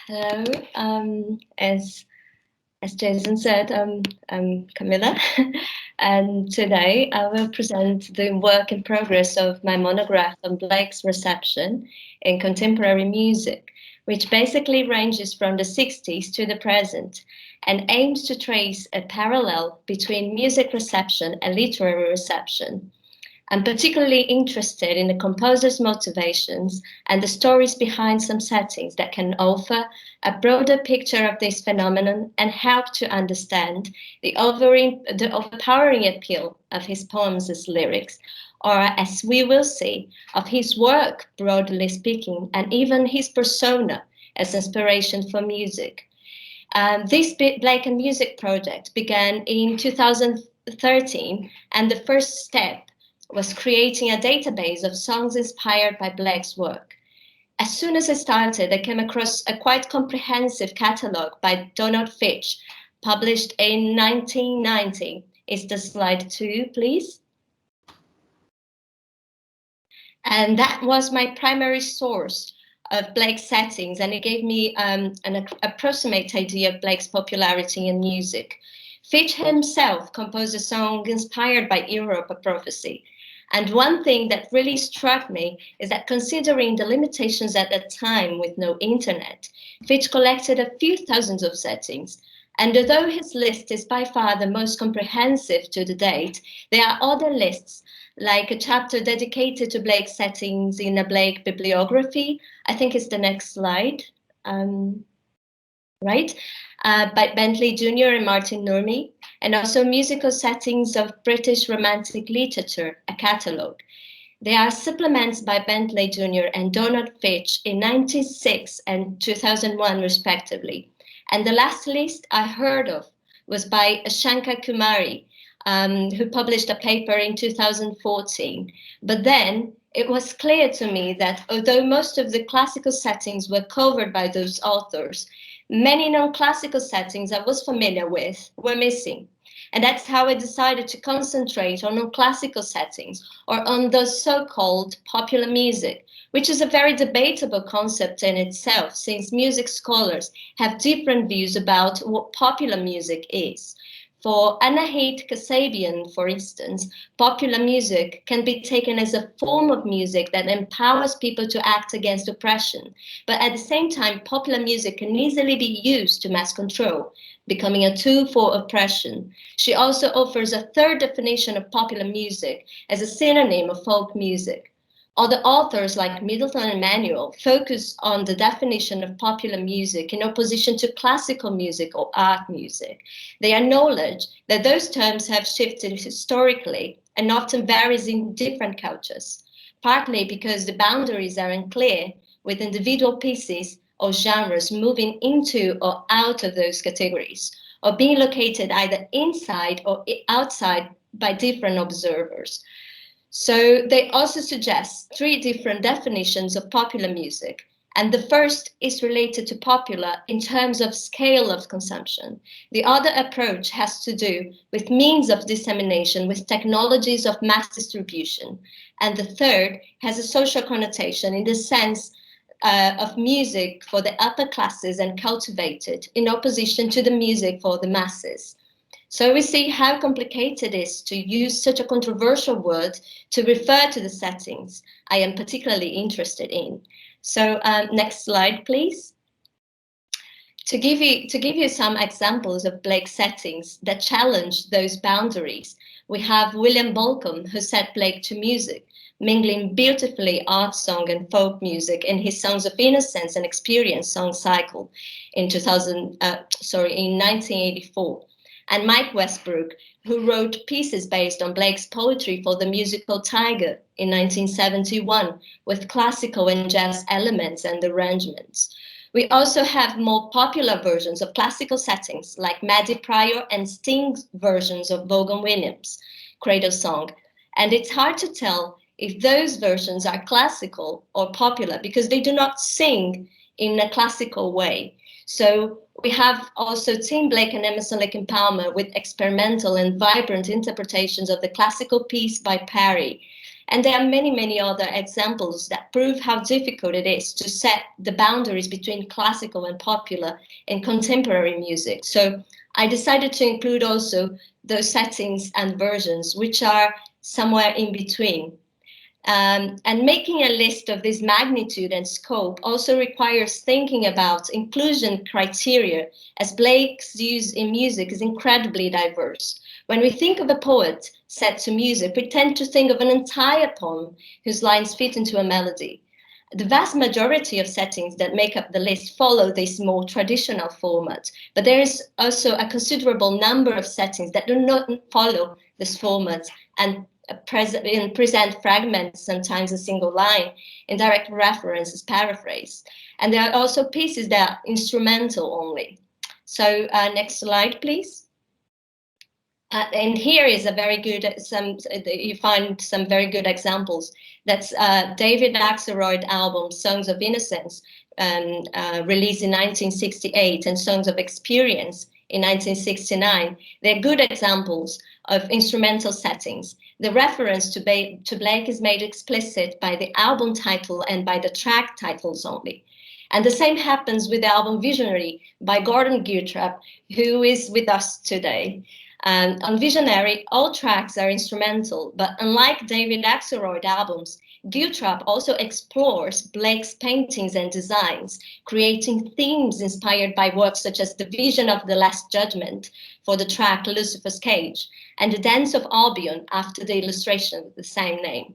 Hello. As Jason said, I'm Camila, and today I will present the work in progress of my monograph on Blake's reception in contemporary music, which basically ranges from the 60s to the present and aims to trace a parallel between music reception and literary reception. I'm particularly interested in the composer's motivations and the stories behind some settings that can offer a broader picture of this phenomenon and help to understand the overpowering appeal of his poems as lyrics, or as we will see, of his work, broadly speaking, and even his persona as inspiration for music. This Blake and Music project began in 2013, and the first step was creating a database of songs inspired by Blake's work. As soon as I started, I came across a quite comprehensive catalogue by Donald Fitch, published in 1990. Is the slide 2, please? And that was my primary source of Blake's settings, and it gave me an approximate idea of Blake's popularity in music. Fitch himself composed a song inspired by Europa Prophecy. And one thing that really struck me is that considering the limitations at that time with no internet, Fitch collected a few thousands of settings. And although his list is by far the most comprehensive to the date, there are other lists, like a chapter dedicated to Blake settings in a Blake bibliography. I think it's the next slide, right? By Bentley Jr. and Martin Nurmi, and also musical settings of British Romantic literature, a catalogue. There are supplements by Bentley Jr. and Donald Fitch in 1996 and 2001, respectively. And the last list I heard of was by Shankar Kumari, who published a paper in 2014. But then it was clear to me that although most of the classical settings were covered by those authors, many non-classical settings I was familiar with were missing. And that's how I decided to concentrate on non-classical settings, or on the so-called popular music, which is a very debatable concept in itself, since music scholars have different views about what popular music is. For Anahit Kasabian, for instance, popular music can be taken as a form of music that empowers people to act against oppression. But at the same time, popular music can easily be used to mass control, becoming a tool for oppression. She also offers a third definition of popular music as a synonym of folk music. Other authors like Middleton and Manuel focus on the definition of popular music in opposition to classical music or art music. They acknowledge that those terms have shifted historically and often varies in different cultures, partly because the boundaries are unclear, with individual pieces or genres moving into or out of those categories, or being located either inside or outside by different observers. So they also suggest three different definitions of popular music. And the first is related to popular in terms of scale of consumption. The other approach has to do with means of dissemination, with technologies of mass distribution. And the third has a social connotation in the sense of music for the upper classes and cultivated, in opposition to the music for the masses. So we see how complicated it is to use such a controversial word to refer to the settings I am particularly interested in. So next slide, please. To give you some examples of Blake's settings that challenge those boundaries, we have William Bolcom, who set Blake to music, mingling beautifully art song and folk music in his Songs of Innocence and Experience song cycle in 1984. And Mike Westbrook, who wrote pieces based on Blake's poetry for the musical Tiger in 1971, with classical and jazz elements and arrangements. We also have more popular versions of classical settings, like Maddie Pryor and Sting's versions of Vaughan Williams' Cradle Song. And it's hard to tell if those versions are classical or popular because they do not sing in a classical way. So we have also Tim Blake and Emerson Lake and Palmer with experimental and vibrant interpretations of the classical piece by Parry. And there are many, many other examples that prove how difficult it is to set the boundaries between classical and popular in contemporary music. So I decided to include also those settings and versions, which are somewhere in between. And making a list of this magnitude and scope also requires thinking about inclusion criteria, as Blake's use in music is incredibly diverse. When we think of a poet set to music, we tend to think of an entire poem whose lines fit into a melody. The vast majority of settings that make up the list follow this more traditional format, but there is also a considerable number of settings that do not follow this format and present fragments, sometimes a single line, in direct reference as paraphrase. And there are also pieces that are instrumental only. So next slide, please. And here is a very good, you find some very good examples. That's David Axelrod's album, Songs of Innocence, released in 1968, and Songs of Experience in 1969. They're good examples of instrumental settings. The reference to Blake is made explicit by the album title and by the track titles only. And the same happens with the album Visionary by Gordon Geartrap, who is with us today. On Visionary, all tracks are instrumental, but unlike David Axelrod's albums, Geartrap also explores Blake's paintings and designs, creating themes inspired by works such as The Vision of the Last Judgment for the track Lucifer's Cage, and The Dance of Albion after the illustration of the same name.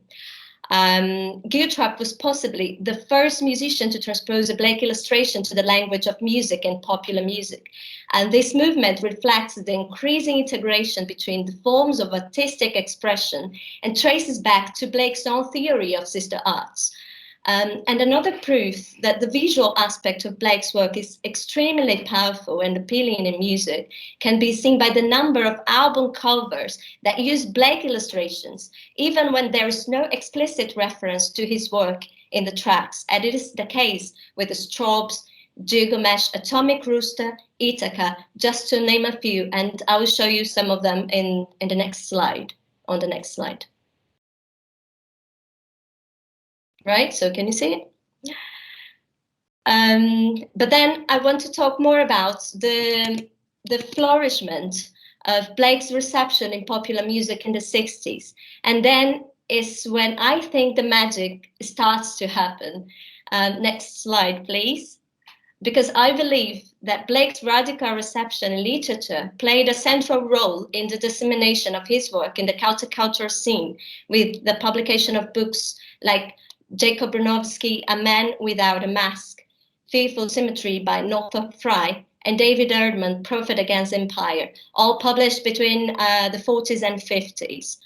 Geartrap was possibly the first musician to transpose a Blake illustration to the language of music and popular music. And this movement reflects the increasing integration between the forms of artistic expression and traces back to Blake's own theory of sister arts. And another proof that the visual aspect of Blake's work is extremely powerful and appealing in music can be seen by the number of album covers that use Blake illustrations, even when there is no explicit reference to his work in the tracks, and it is the case with the Strawbs, Gilgamesh, Atomic Rooster, Ithaca, just to name a few, and I will show you some of them in the next slide, on the next slide. Right, so can you see it? But then I want to talk more about the flourishment of Blake's reception in popular music in the 60s. And then is when I think the magic starts to happen. Next slide, please. Because I believe that Blake's radical reception in literature played a central role in the dissemination of his work in the countercultural scene, with the publication of books like Jacob Bronowski, A Man Without a Mask, Fearful Symmetry by Northrop Frye, and David Erdman, Prophet Against Empire, all published between the 40s and 50s.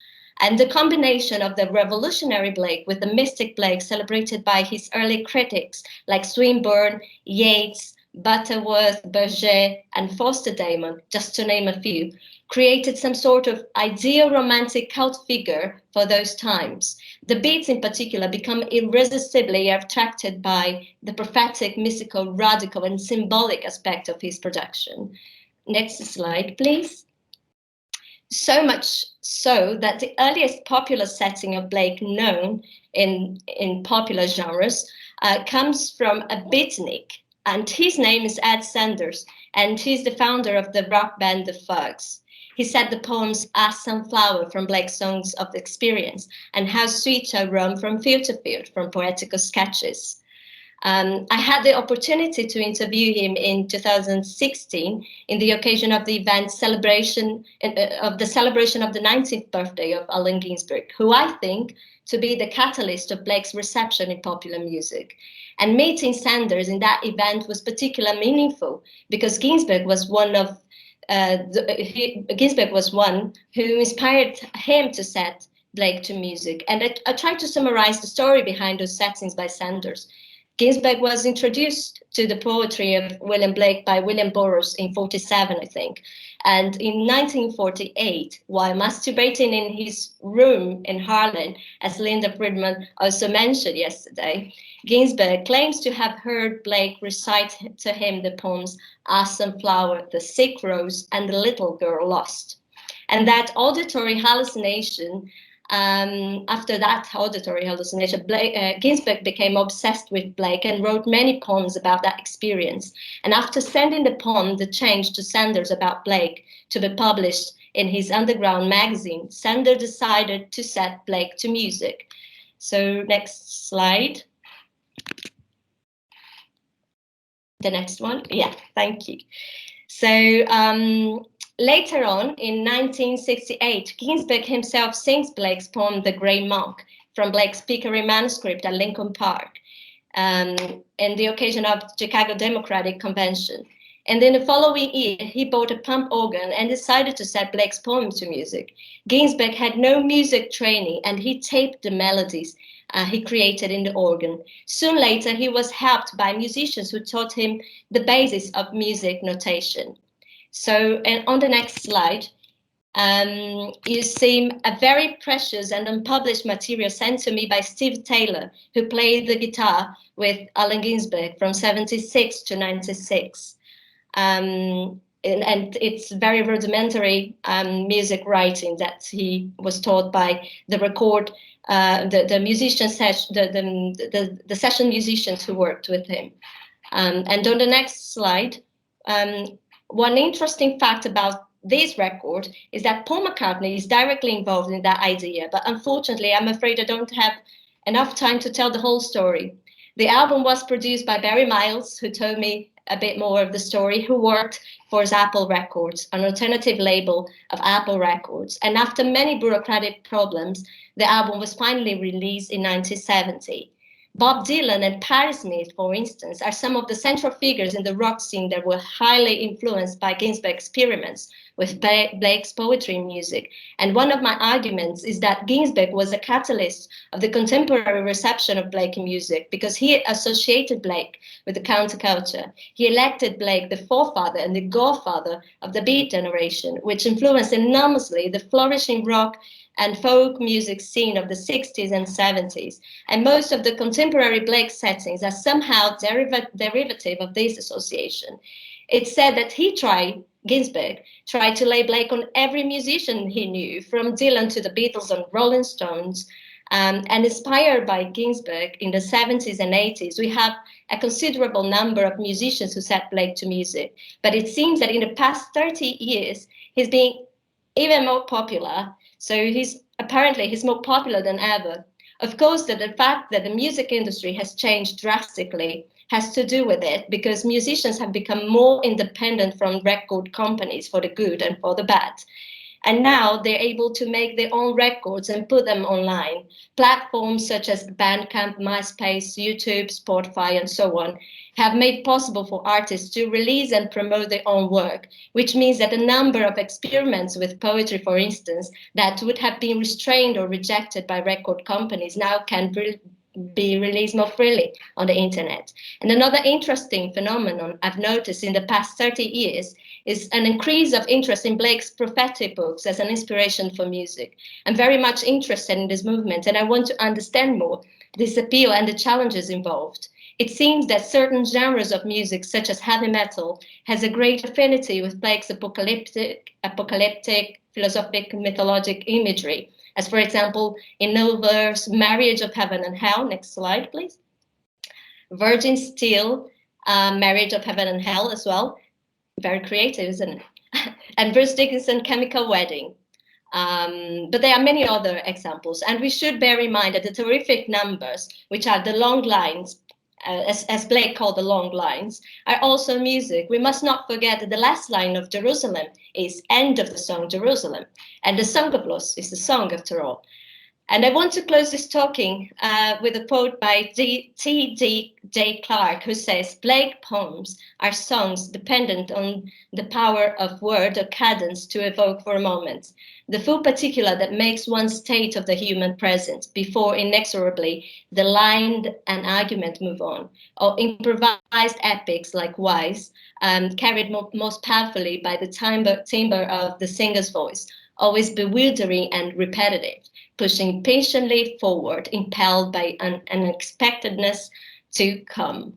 And the combination of the revolutionary Blake with the mystic Blake celebrated by his early critics like Swinburne, Yeats, Butterworth, Berger, and Foster Damon, just to name a few, created some sort of ideal romantic cult figure for those times. The Beats in particular become irresistibly attracted by the prophetic, mystical, radical, and symbolic aspect of his production. Next slide, please. So much so that the earliest popular setting of Blake known in popular genres comes from a beatnik, and his name is Ed Sanders, and he's the founder of the rock band The Fugs. He said the poems As Sunflower from Blake's Songs of Experience and How Sweet I Roam from Field to Field from Poetical Sketches. I had the opportunity to interview him in 2016 in the occasion of the event celebration of the 19th birthday of Allen Ginsberg, who I think to be the catalyst of Blake's reception in popular music. And meeting Sanders in that event was particularly meaningful because Ginsberg was one who inspired him to set Blake to music. And I tried to summarize the story behind those settings by Sanders. Ginsberg was introduced to the poetry of William Blake by William Burroughs in 1947, I think. And in 1948, while masturbating in his room in Harlem, as Linda Friedman also mentioned yesterday, Ginsberg claims to have heard Blake recite to him the poems As Sunflower, The Sick Rose, and The Little Girl Lost. And that auditory hallucination After that auditory hallucination, Ginsberg became obsessed with Blake and wrote many poems about that experience. And after sending the poem, The Change, to Sanders about Blake to be published in his underground magazine, Sanders decided to set Blake to music. So next slide. The next one. Yeah, thank you. So later on, in 1968, Ginsberg himself sings Blake's poem, The Grey Monk, from Blake's Pickery manuscript at Lincoln Park, in the occasion of Chicago Democratic Convention. And in the following year, he bought a pump organ and decided to set Blake's poem to music. Ginsberg had no music training, and he taped the melodies he created in the organ. Soon later, he was helped by musicians who taught him the basis of music notation. So, and on the next slide, you see a very precious and unpublished material sent to me by Steve Taylor, who played the guitar with Allen Ginsberg from 76 to 96. And it's very rudimentary music writing that he was taught by the the session musicians who worked with him. And on the next slide, one interesting fact about this record is that Paul McCartney is directly involved in that idea, but unfortunately, I'm afraid I don't have enough time to tell the whole story. The album was produced by Barry Miles, who told me a bit more of the story, who worked for Apple Records, an alternative label of Apple Records. And after many bureaucratic problems, the album was finally released in 1970. Bob Dylan and Patti Smith, for instance, are some of the central figures in the rock scene that were highly influenced by Ginsberg's experiments with Blake's poetry and music. And one of my arguments is that Ginsberg was a catalyst of the contemporary reception of Blake music because he associated Blake with the counterculture. He elected Blake the forefather and the godfather of the Beat generation, which influenced enormously the flourishing rock and folk music scene of the 60s and 70s. And most of the contemporary Blake settings are somehow derivative of this association. It's said that Ginsberg tried to lay Blake on every musician he knew, from Dylan to the Beatles and Rolling Stones. And inspired by Ginsberg in the 70s and 80s, we have a considerable number of musicians who set Blake to music. But it seems that in the past 30 years, he's been even more popular. So he's more popular than ever. Of course, the fact that the music industry has changed drastically has to do with it, because musicians have become more independent from record companies for the good and for the bad. And now they're able to make their own records and put them online. Platforms such as Bandcamp, MySpace, YouTube, Spotify, and so on have made possible for artists to release and promote their own work, which means that a number of experiments with poetry, for instance, that would have been restrained or rejected by record companies now can be released more freely on the internet. And another interesting phenomenon I've noticed in the past 30 years is an increase of interest in Blake's prophetic books as an inspiration for music. I'm very much interested in this movement, and I want to understand more this appeal and the challenges involved. It seems that certain genres of music, such as heavy metal, has a great affinity with Blake's apocalyptic, philosophic, mythologic imagery, as for example, in Oliveira's Marriage of Heaven and Hell. Next slide, please. Virgin Steel, Marriage of Heaven and Hell as well. Very creative, isn't it? And Bruce Dickinson's Chemical Wedding. But there are many other examples. And we should bear in mind that the terrific numbers, which are the long lines, as Blake called the long lines, are also music. We must not forget that the last line of Jerusalem is end of the song Jerusalem. And the Song of Loss is the song, after all. And I want to close this talking with a quote by T.D.J. Clark, who says, Blake poems are songs dependent on the power of word or cadence to evoke for a moment the full particular that makes one state of the human present before inexorably the line and argument move on, or improvised epics likewise, carried most powerfully by the timbre of the singer's voice, always bewildering and repetitive, pushing patiently forward, impelled by an unexpectedness to come.